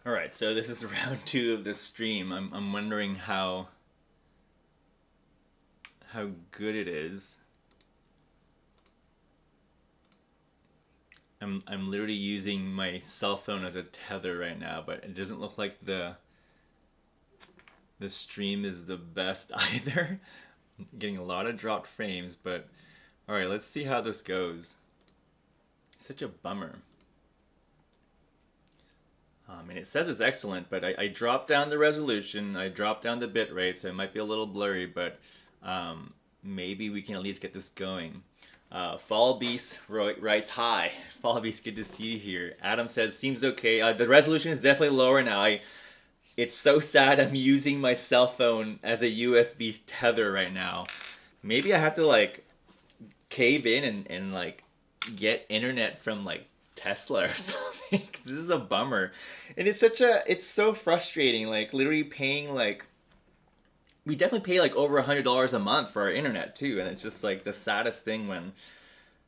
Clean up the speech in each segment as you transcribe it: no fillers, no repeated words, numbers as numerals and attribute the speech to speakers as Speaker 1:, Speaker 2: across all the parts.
Speaker 1: All right, so this is round two of this stream. I'm wondering how good it is. I'm literally using my cell phone as a tether right now, but it doesn't look like the stream is the best either. I'm getting a lot of dropped frames, but all right, let's see how this goes. Such a bummer. And it says it's excellent, but I dropped down the resolution, I dropped down the bit rate, so it might be a little blurry, but maybe we can at least get this going. Fall Beast writes, hi. Fall Beast, good to see you here. Adam says, seems okay. The resolution is definitely lower now. It's so sad I'm using my cell phone as a USB tether right now. Maybe I have to like cave in and like get internet from like Tesla or something. This is a bummer. And it's so frustrating. Like literally paying like, we definitely pay like over $100 a month for our internet too. And it's just like the saddest thing when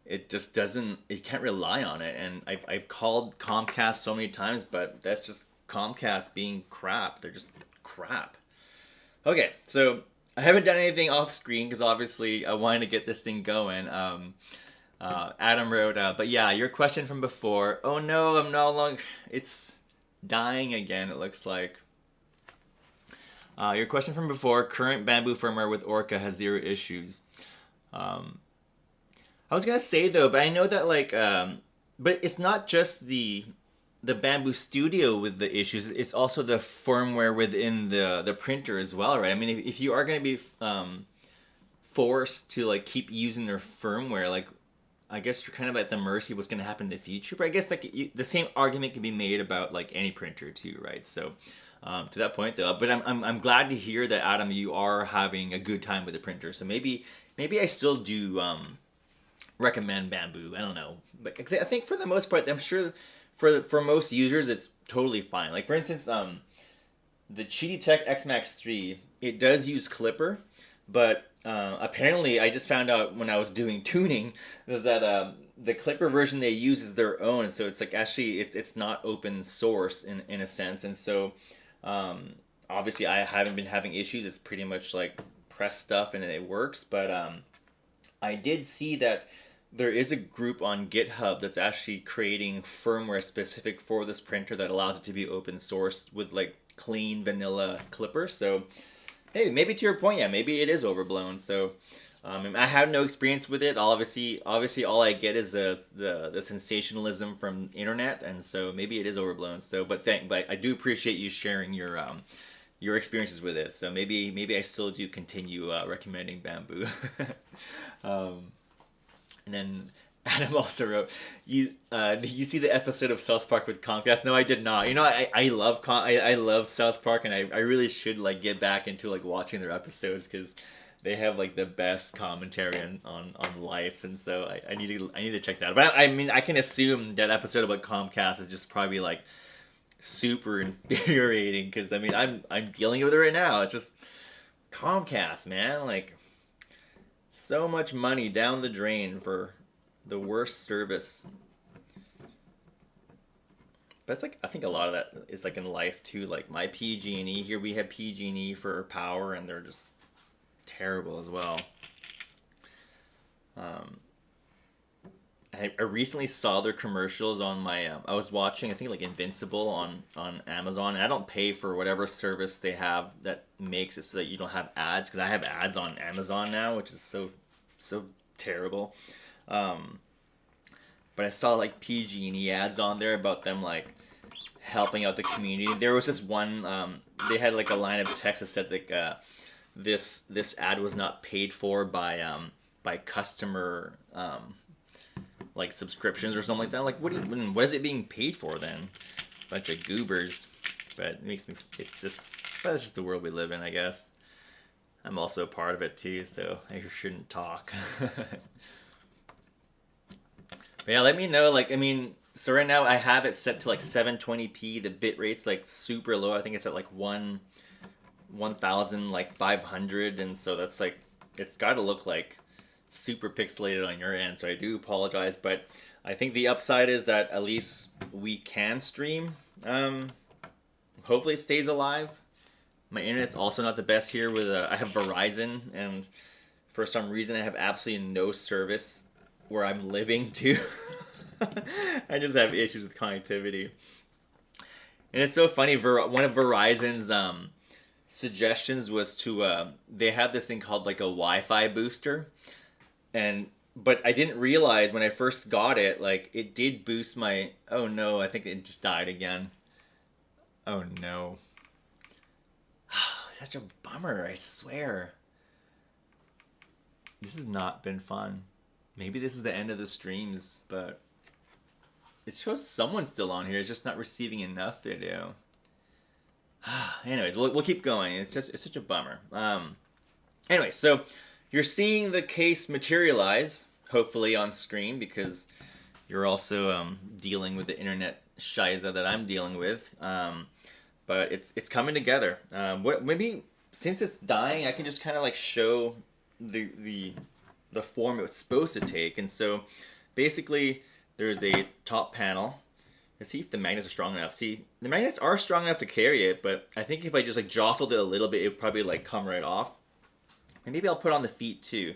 Speaker 1: it just doesn't, you can't rely on it. And I've called Comcast so many times, but that's just Comcast being crap. They're just crap. Okay, so I haven't done anything off screen because obviously I wanted to get this thing going. Adam wrote, but yeah, your question from before. Oh no, I'm no longer. It's dying again, it looks like. Your question from before, current Bamboo firmware with Orca has 0 issues. I was gonna say though, but I know that like, but it's not just the Bamboo Studio with the issues. It's also the firmware within the printer as well, right? I mean, if you are gonna be forced to like keep using their firmware, like I guess you're kind of at the mercy of what's gonna happen in the future. But I guess like the same argument can be made about like any printer too, right? So. To that point though, but I'm glad to hear that Adam, you are having a good time with the printer. So maybe I still do recommend Bamboo. I don't know, but I think for the most part, I'm sure for most users it's totally fine. Like for instance, the Cheetah X Max 3, it does use Clipper, but apparently I just found out when I was doing tuning is that the Clipper version they use is their own, so it's like actually it's not open source in a sense, and so obviously I haven't been having issues. It's pretty much like press stuff and it works, but I did see that there is a group on GitHub that's actually creating firmware specific for this printer that allows it to be open source with like clean vanilla Clipper. So hey, maybe to your point, yeah, maybe it is overblown. So I have no experience with it. Obviously, all I get is the sensationalism from internet, and so maybe it is overblown. So, but I do appreciate you sharing your experiences with it. So maybe I still do continue recommending Bamboo. And then Adam also wrote, did you see the episode of South Park with Comcast? No, I did not. You know, I love South Park, and I really should like get back into like watching their episodes because they have like the best commentary on life, and so I need to check that out. But I mean, I can assume that episode about Comcast is just probably like super infuriating because I mean I'm dealing with it right now. It's just Comcast, man, like so much money down the drain for the worst service. But it's like I think a lot of that is like in life too. Like my PG&E here, we have PG&E for power, and they're just terrible as well. I recently saw their commercials on my. I was watching, I think like Invincible on Amazon, and I don't pay for whatever service they have that makes it so that you don't have ads, because I have ads on Amazon now, which is so terrible. But I saw like PG&E ads on there about them like helping out the community. There was this one. They had like a line of text that said like this ad was not paid for by customer like subscriptions or something like that. Like what is it being paid for then? Bunch of goobers. But it makes me, it's just, that's just the world we live in, I guess. I'm also a part of it too, so I shouldn't talk. But yeah, let me know. Like, I mean, so right now I have it set to like 720p. The bit rate's like super low. I think it's at like 1,500, and so that's like, it's got to look like super pixelated on your end. So I do apologize, but I think the upside is that at least we can stream Hopefully it stays alive. My internet's also not the best here with I have Verizon, and for some reason I have absolutely no service where I'm living too. I just have issues with connectivity. And it's so funny, one of Verizon's suggestions was to they had this thing called like a Wi-Fi booster, but I didn't realize when I first got it, like it did boost my, oh no, I think it just died again. Oh no. Such a bummer, I swear. This has not been fun. Maybe this is the end of the streams, but it shows someone's still on here. It's just not receiving enough video. Anyways, we'll keep going. It's such a bummer. Anyway, so you're seeing the case materialize, hopefully on screen, because you're also dealing with the internet shiza that I'm dealing with. But it's coming together. Maybe since it's dying, I can just kind of like show the form it's supposed to take. And so basically there's a top panel. Let's see if the magnets are strong enough. See, the magnets are strong enough to carry it, but I think if I just like jostled it a little bit, it would probably like come right off. And maybe I'll put on the feet too,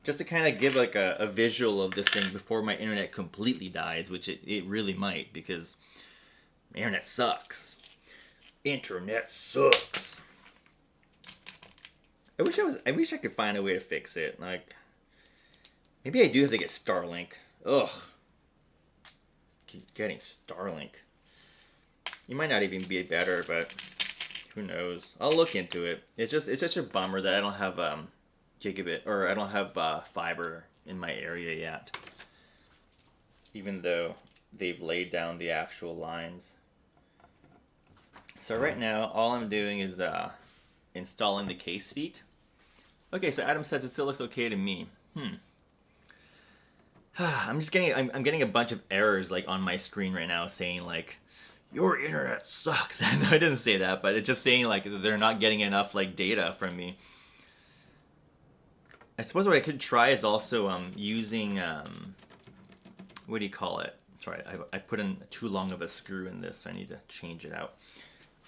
Speaker 1: just to kind of give like a visual of this thing before my internet completely dies, which it really might, because my internet sucks. Internet sucks. I wish I could find a way to fix it. Like, maybe I do have to get Starlink. Ugh. Keep getting Starlink. You might not even be better, but who knows? I'll look into it. It's just a bummer that I don't have gigabit, or I don't have fiber in my area yet. Even though they've laid down the actual lines. So right now, all I'm doing is installing the case feet. Okay, so Adam says it still looks okay to me. I'm getting a bunch of errors like on my screen right now saying like, your internet sucks. No, I didn't say that, but it's just saying like they're not getting enough like data from me. I suppose what I could try is also using what do you call it? Sorry, I put in too long of a screw in this, so I need to change it out.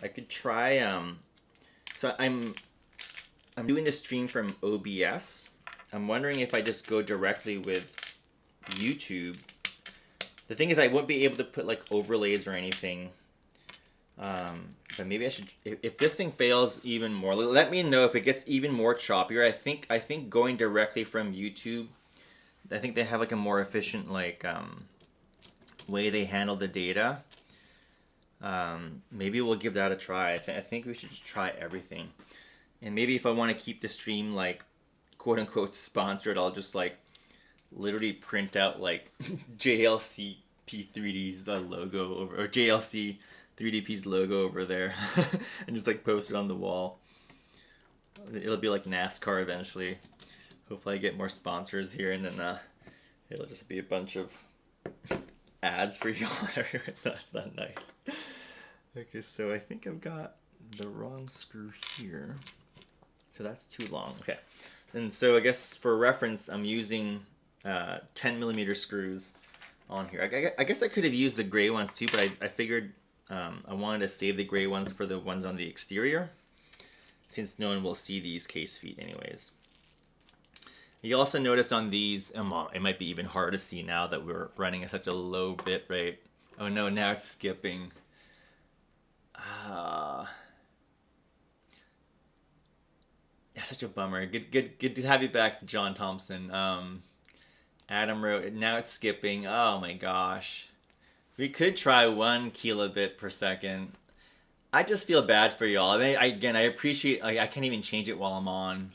Speaker 1: I could try, so I'm doing this stream from OBS. I'm wondering if I just go directly with YouTube. The thing is, I won't be able to put like overlays or anything. But maybe I should, if this thing fails even more, let me know if it gets even more choppier. I think going directly from YouTube, I think they have like a more efficient like way they handle the data. Maybe we'll give that a try. I think we should just try everything. And maybe if I want to keep the stream like quote unquote sponsored, I'll just like literally print out like JLC P3D's logo over, or JLC 3DP's logo over there and just like post it on the wall. It'll be like NASCAR eventually. Hopefully I get more sponsors here, and then it'll just be a bunch of ads for y'all everywhere. That's not nice. Okay, so I think I've got the wrong screw here. So that's too long. Okay. And so I guess for reference, I'm using 10mm screws on here. I guess I could have used the gray ones too, but I figured I wanted to save the gray ones for the ones on the exterior, since no one will see these case feet anyways. You also notice on these, it might be even harder to see now that we're running at such a low bit rate. Oh no, now it's skipping. Yeah, such a bummer. Good to have you back, John Thompson. Adam wrote, now it's skipping. Oh my gosh. We could try 1 kilobit per second. I just feel bad for y'all. I mean, I appreciate, I can't even change it while I'm on.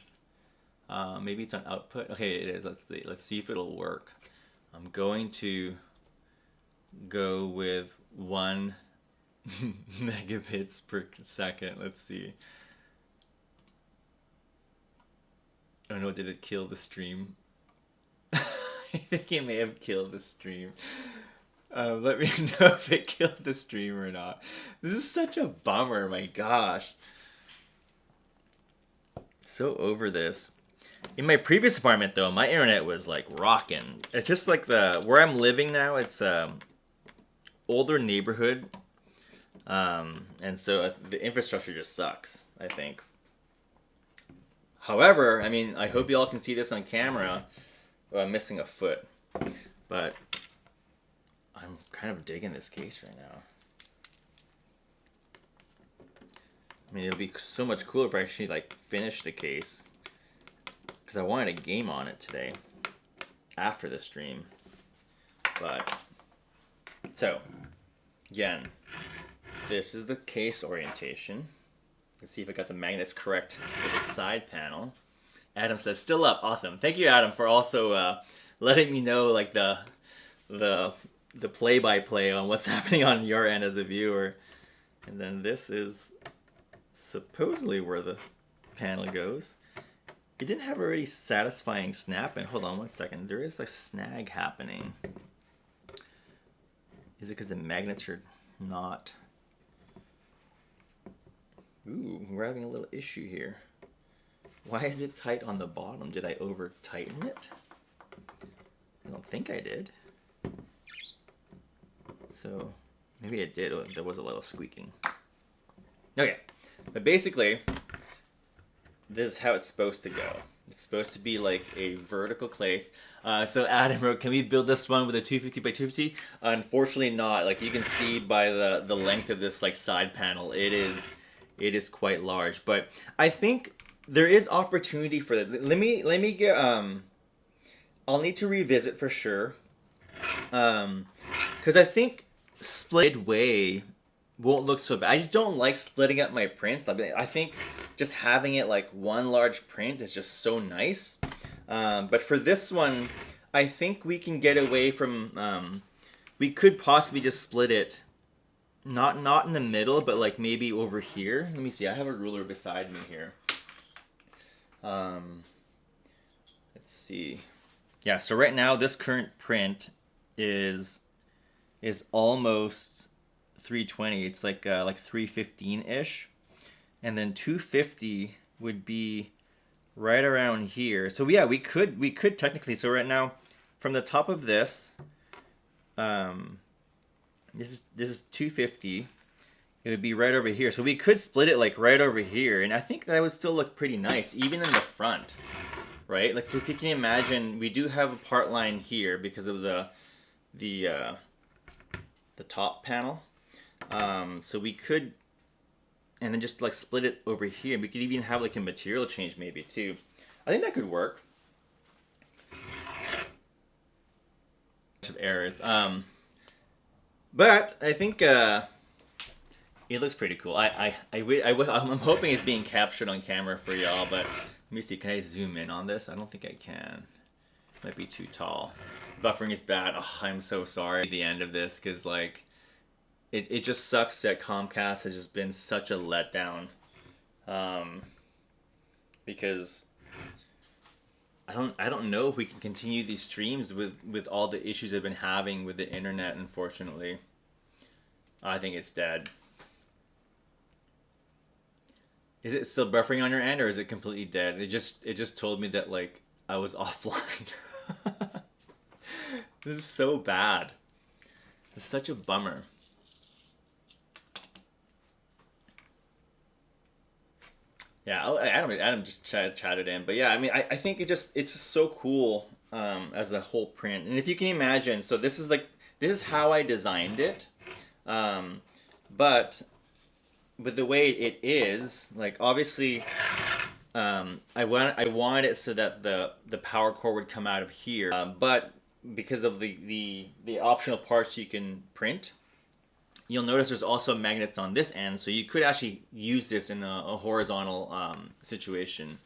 Speaker 1: Maybe it's on output. Okay, it is. Let's see if it'll work. I'm going to go with 1 megabits per second. Let's see. Oh no, did it kill the stream? I think it may have killed the stream. Let me know if it killed the stream or not. This is such a bummer, my gosh. So over this. In my previous apartment though, my internet was like rocking. It's just like where I'm living now, it's older neighborhood. And so the infrastructure just sucks, I think. However, I mean, I hope you all can see this on camera. Oh, I'm missing a foot, but I'm kind of digging this case right now. I mean, it'll be so much cooler if I actually like finish the case, because I wanted a game on it today after the stream. But so again, this is the case orientation. Let's see if I got the magnets correct for the side panel. Adam says still up. Awesome. Thank you, Adam, for also letting me know like the play-by-play on what's happening on your end as a viewer. And then this is supposedly where the panel goes. It didn't have a really satisfying snap. And hold on one second. There is a snag happening. Is it because the magnets are not? Ooh, we're having a little issue here. Why is it tight on the bottom? Did I over tighten it? I don't think I did. So maybe I did. There was a little squeaking. Okay, but basically, this is how it's supposed to go. It's supposed to be like a vertical case. So Adam wrote, can we build this one with a 250 by 250? Unfortunately not. Like you can see by the length of this like side panel, it is quite large. But I think there is opportunity for that. Let me get I'll need to revisit for sure. Because I think split way won't look so bad. I just don't like splitting up my prints. I think just having it like one large print is just so nice. But for this one, I think we can get away from, we could possibly just split it, not in the middle, but like maybe over here. Let me see, I have a ruler beside me here. Let's see. Yeah, so right now this current print is almost 320. It's like 315-ish. And then 250 would be right around here. So yeah, we could technically, so right now from the top of this, this is 250. It would be right over here. So we could split it like right over here, and I think that would still look pretty nice, even in the front, right? Like if you can imagine, we do have a part line here because of the top panel. So we could, and then just like split it over here. We could even have like a material change maybe too. I think that could work. Of errors. But I think it looks pretty cool. I'm hoping it's being captured on camera for y'all, but let me see. Can I zoom in on this? I don't think I can. Might be too tall. Buffering is bad. Oh, I'm so sorry at the end of this, because like it just sucks that Comcast has just been such a letdown. Because I don't know if we can continue these streams with all the issues I've been having with the internet, unfortunately. I think it's dead. Is it still buffering on your end, or is it completely dead? It just told me that like I was offline. This is so bad. It's such a bummer. Yeah, Adam just chatted in, but yeah, I mean, I think it's just so cool as a whole print. And if you can imagine, so this is how I designed it, but with the way it is, like obviously, I wanted it so that the power cord would come out of here, but because of the optional parts you can print, you'll notice there's also magnets on this end, so you could actually use this in a horizontal situation.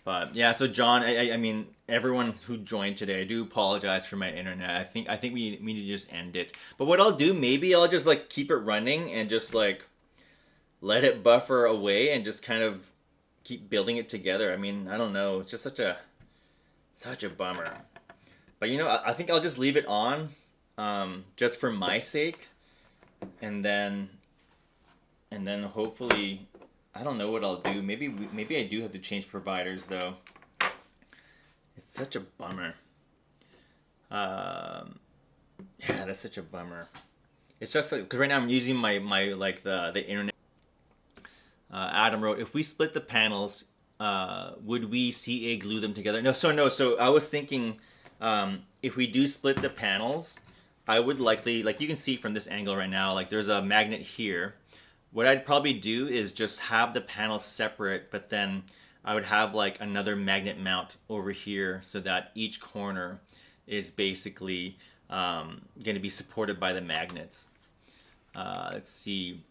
Speaker 1: But yeah, so John, I mean, everyone who joined today, I do apologize for my internet. I think we need to just end it. But what I'll do, maybe I'll just like keep it running and just like let it buffer away and just kind of keep building it together. I mean, I don't know. It's just such a bummer. But you know, I think I'll just leave it on just for my sake. And then hopefully, I don't know what I'll do. Maybe I do have to change providers though. It's such a bummer. Yeah, that's such a bummer. It's just because right now I'm using my like the internet. Adam wrote, if we split the panels, would we CA glue them together? No. So I was thinking, if we do split the panels, I would likely, like you can see from this angle right now, like there's a magnet here. What I'd probably do is just have the panels separate, but then I would have like another magnet mount over here so that each corner is basically going to be supported by the magnets. Let's see.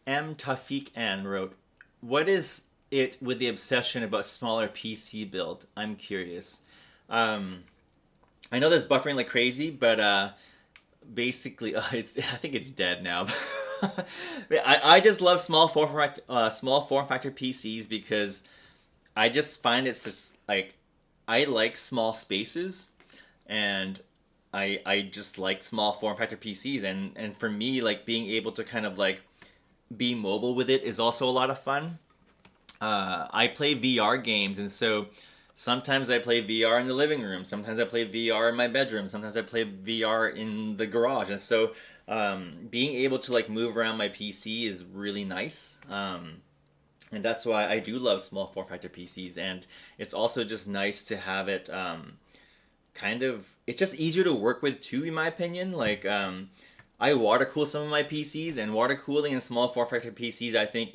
Speaker 1: M. Tafik An wrote, what is it with the obsession about smaller PC build? I'm curious. I know that's buffering like crazy, but basically, I think it's dead now. I just love small form factor PCs because I just find it's just like I like small spaces, and I just like small form factor PCs, and for me, like being able to kind of like be mobile with it is also a lot of fun. I play VR games, and so sometimes I play VR in the living room, sometimes I play VR in my bedroom, sometimes I play VR in the garage, and so being able to like move around my PC is really nice. And that's why I do love small form factor PCs, and it's also just nice to have it kind of, it's just easier to work with too, in my opinion. Like I water cool some of my PCs, and water cooling in small form factor PCs I think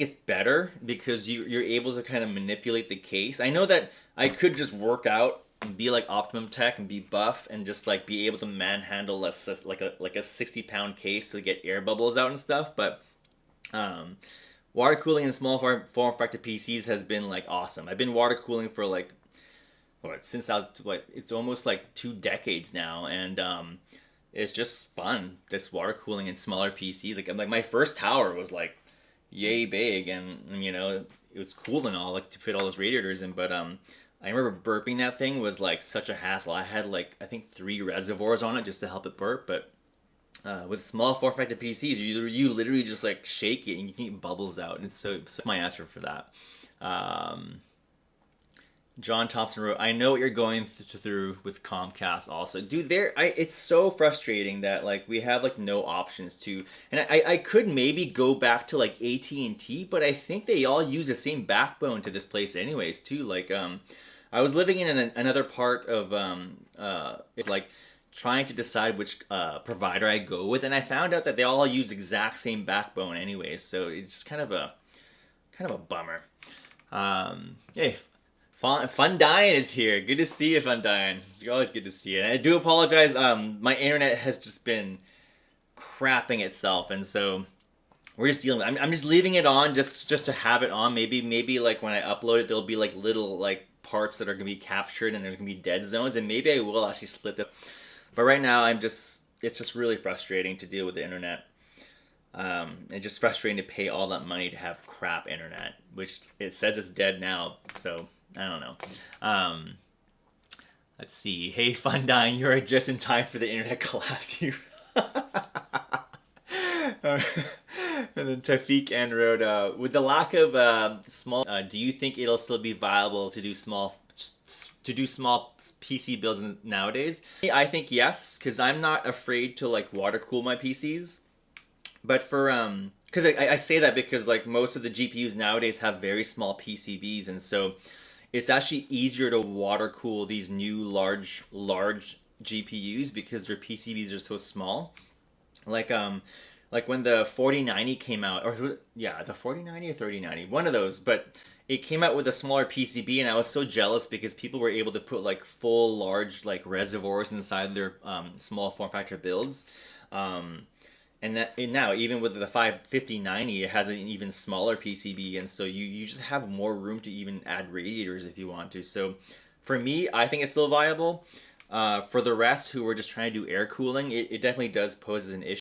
Speaker 1: it's better because you're able to kind of manipulate the case. I know that I could just work out and be like Optimum Tech and be buff and just like be able to manhandle like a 60-pound case to get air bubbles out and stuff, but water cooling in small form factor PCs has been like awesome. I've been water cooling for like it's almost like 2 decades now, and it's just fun. Just water cooling in smaller PCs. Like my first tower was like yay big, and you know it was cool and all, like to fit all those radiators in. But I remember burping that thing was like such a hassle. I had like I think 3 reservoirs on it just to help it burp. But with small form factor PCs, you literally just like shake it and you can get bubbles out. And so my answer for that. John Thompson wrote, I know what you're going through with Comcast also. Dude, it's so frustrating that like we have like no options to, and I could maybe go back to like AT&T, but I think they all use the same backbone to this place anyways too. Like I was living in another part of it's like trying to decide which provider I go with, and I found out that they all use exact same backbone anyways, so it's kind of a bummer. Hey, Fun Dying is here. Good to see you, Fun Dying. It's always good to see you. And I do apologize. My internet has just been crapping itself, and so we're just dealing with it. I'm just leaving it on just to have it on. Maybe like when I upload it, there'll be like little like parts that are gonna be captured, and there's gonna be dead zones, and maybe I will actually split them. But right now, it's just really frustrating to deal with the internet. It's just frustrating to pay all that money to have crap internet, which it says it's dead now. So I don't know. Let's see. Hey, Fun Dying, you are just in time for the internet collapse. You. And then Tafik and wrote, with the lack of small, do you think it'll still be viable to do small PC builds nowadays? I think yes, because I'm not afraid to like water cool my PCs. But for because I say that because like most of the GPUs nowadays have very small PCBs, and so it's actually easier to water cool these new large GPUs because their PCBs are so small. Like when the 4090 came out, or yeah, the 4090 or 3090, one of those, but it came out with a smaller PCB, and I was so jealous because people were able to put like full large like reservoirs inside their small form factor builds. And now, even with the 5090, it has an even smaller PCB, and so you just have more room to even add radiators if you want to. So for me, I think it's still viable. For the rest who are just trying to do air cooling, it definitely does pose as an issue.